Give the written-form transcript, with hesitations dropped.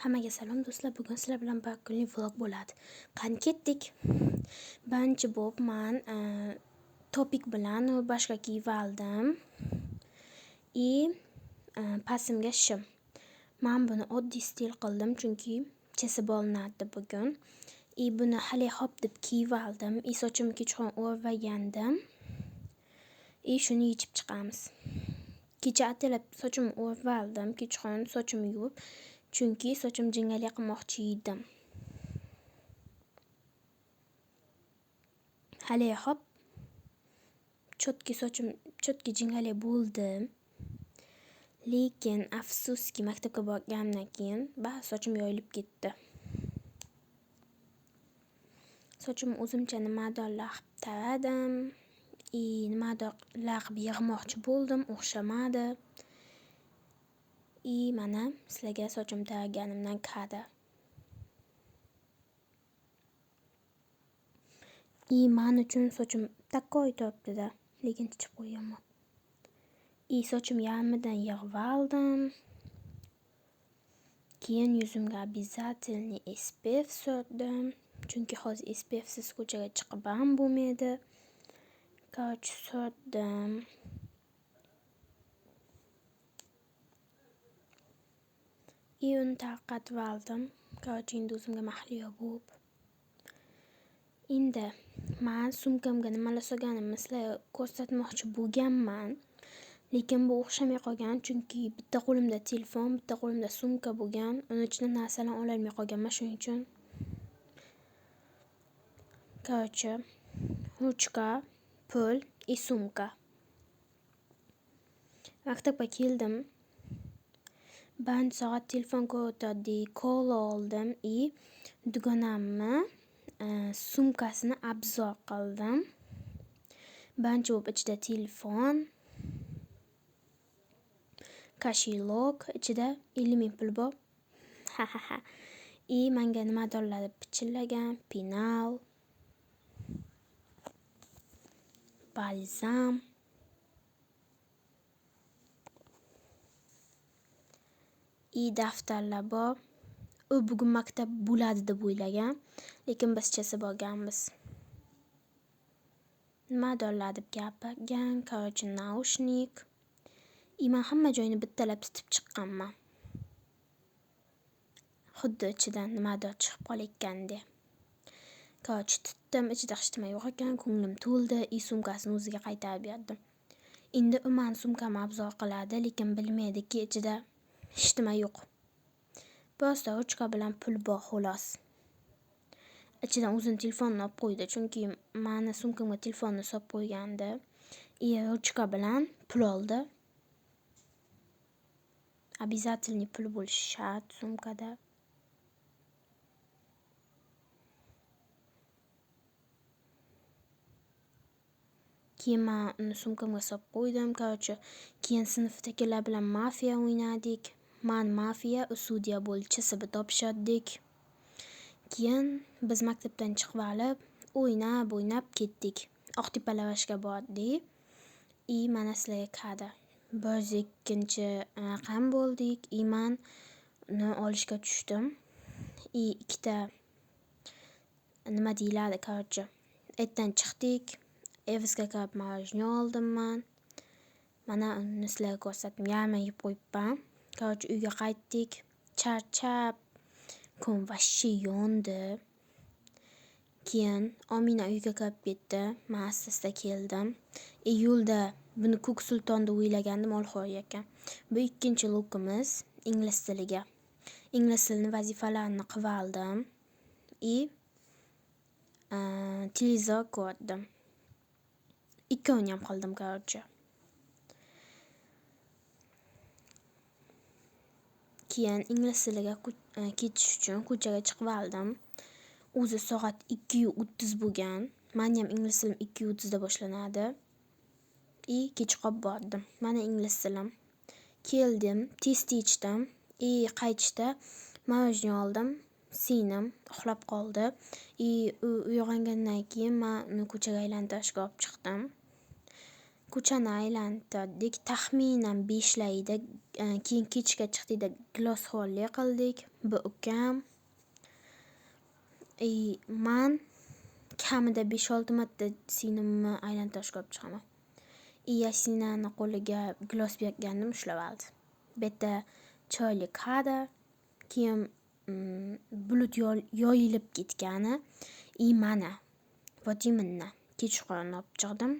Hammaga salom do'stlar. Bugun sizlar bilan bir kunlik vlog bo'ladi. Qani ketdik. Birinchi bo'lib men topik bilan boshqa kiyib oldim. Pasimga shim. Men buni oddiy stil qildim chunki chesib olinadi bugun. Buni hali hop deb kiyib oldim. Sochimni kechqurun o'rvagandim. Shuni yechib chiqamiz. Kecha atalab sochimni o'rib oldim. Kechqurun sochimni yuvib, chunki sochim jingali qilmoqchi edim. Hali hop chotki jingali bo'ldi. Lekin afsuski maktabga borganimdan keyin sochim yoyilib ketdi. Sochimni o'zimcha nimadarlar qilib taradim. Nimadarlar qilib yig'moqchi bo'ldim, o'xshamadi. Mana sizlarga sochim taraganimdan kadr. Men uchun sochim takoy turibdi-da, lekin tichib qo'yaman. Sochim yarmidan yig'ib oldim. Keyin yuzimga обязательно SPF surtdim. Chunki hozir SPF siz ko'chaga chiqib ham bo'lmaydi. Surtdim. Uni tarqatib oldim. Endi o'zimga mahliyo bo'lib. Endi men sumkamga nimalar solganimni sizlarga ko'rsatmoqchi bo'lganman. Lekin bu o'xshamay qolgan, chunki bitta qo'limda telefon, bitta qo'limda sumka bo'lgan. Uning ichidan narsalarni ola olmay qolganman, shuning uchun. Ruchka, pul, sumka. Maktabga keldim. Birinchi soat telefon ko'tardi, kol oldim. Dugonamni sumkasini obzor qildim. Birinchi bo'lib ichida telefon, kashilok, ichida 50 ming pul bor. Menga nimadarlar pichillagan, penal, balzam. Daftarlar bor. U bugun maktab bo'ladi deb o'ylagan, lekin biz chesib olganmiz. Nimadarlar deb gapirgan, naushnik. Men hamma joyini bittalab titib chiqqanman. Xuddi ichidan nimadir chiqib qolayotgandek. Tutdim, ichida hech nima yo'q ekan, ko'nglim to'ldi. Sumkasini o'ziga qaytarib berdim. Endi u men sumkamni obzor qiladi, lekin bilmaydiki ichida hech nima yo'q. Boshda ruchka bilan pul bor xolos. Ichidan o'zini telefonini olib qo'ydi, chunki meni sumkamga telefonni solib qo'ygandi. Ruchka bilan pul oldi. Обязательно pul bo'lishi shart sumkada. Keyin men uni sumkamga solib qo'ydim. Keyin sinfdagilar bilan mafiya o'ynadik. Men mafiya, u sudya bo'lib chesibni topshirdik. Keyin biz maktabdan chiqib olib, o'ynab ketdik. Oqtepalavashga bordik. Mana sizlarga kadr. 102-raqam bo'ldik. Men uni olishga tushdim. Ikkita nima deyiladi, Aytdan chiqdik. Evsga kirib marojniy oldim men. Mana uni sizlarga ko'rsatdim. Yarmi yeb qo'yibman. Uyga qaytdik. Charchab, kun vashshi yondi. Keyin Omina uyga kirib ketdi. Men asta keldim. Yo'lda buni Ko'k Sultonda o'ylagandim, Olxo'r ekan. Bu ikkinchi lokimiz ingliz tiliga. Ingliz tilining vazifalarini qilib oldim. Televizor ko'rdim. 2 o'yin ham qildim, Keyin ingliz tiliga ketish uchun ko'chaga chiqib oldim. O'zi soat 2:30 bo'lgan. Meni ham ingliz tilim 2:30 da boshlanadi. Kech qolib bordim. Mana ingliz tilim. Keldim, test ichdim. Qaytishda marojniy oldim. Singlim uxlab qoldi. Uyg'ongandan keyin men uni ko'chaga aylantirishga olib chiqdim. ko'chani aylantirdik. Taxminan 5layda. Keyin kechga chiqdikda gilos holli qildik. Bu ukam. Man kamida 5-6 marta singlimni aylantirishga olib chiqaman. Yasinani qo'liga gilos bergandim, ushlab oldi. Bu yerda choyli kadr. Keyin bulut yoyilib ketgani. Mana Fotiminni kechqurun olib chiqdim.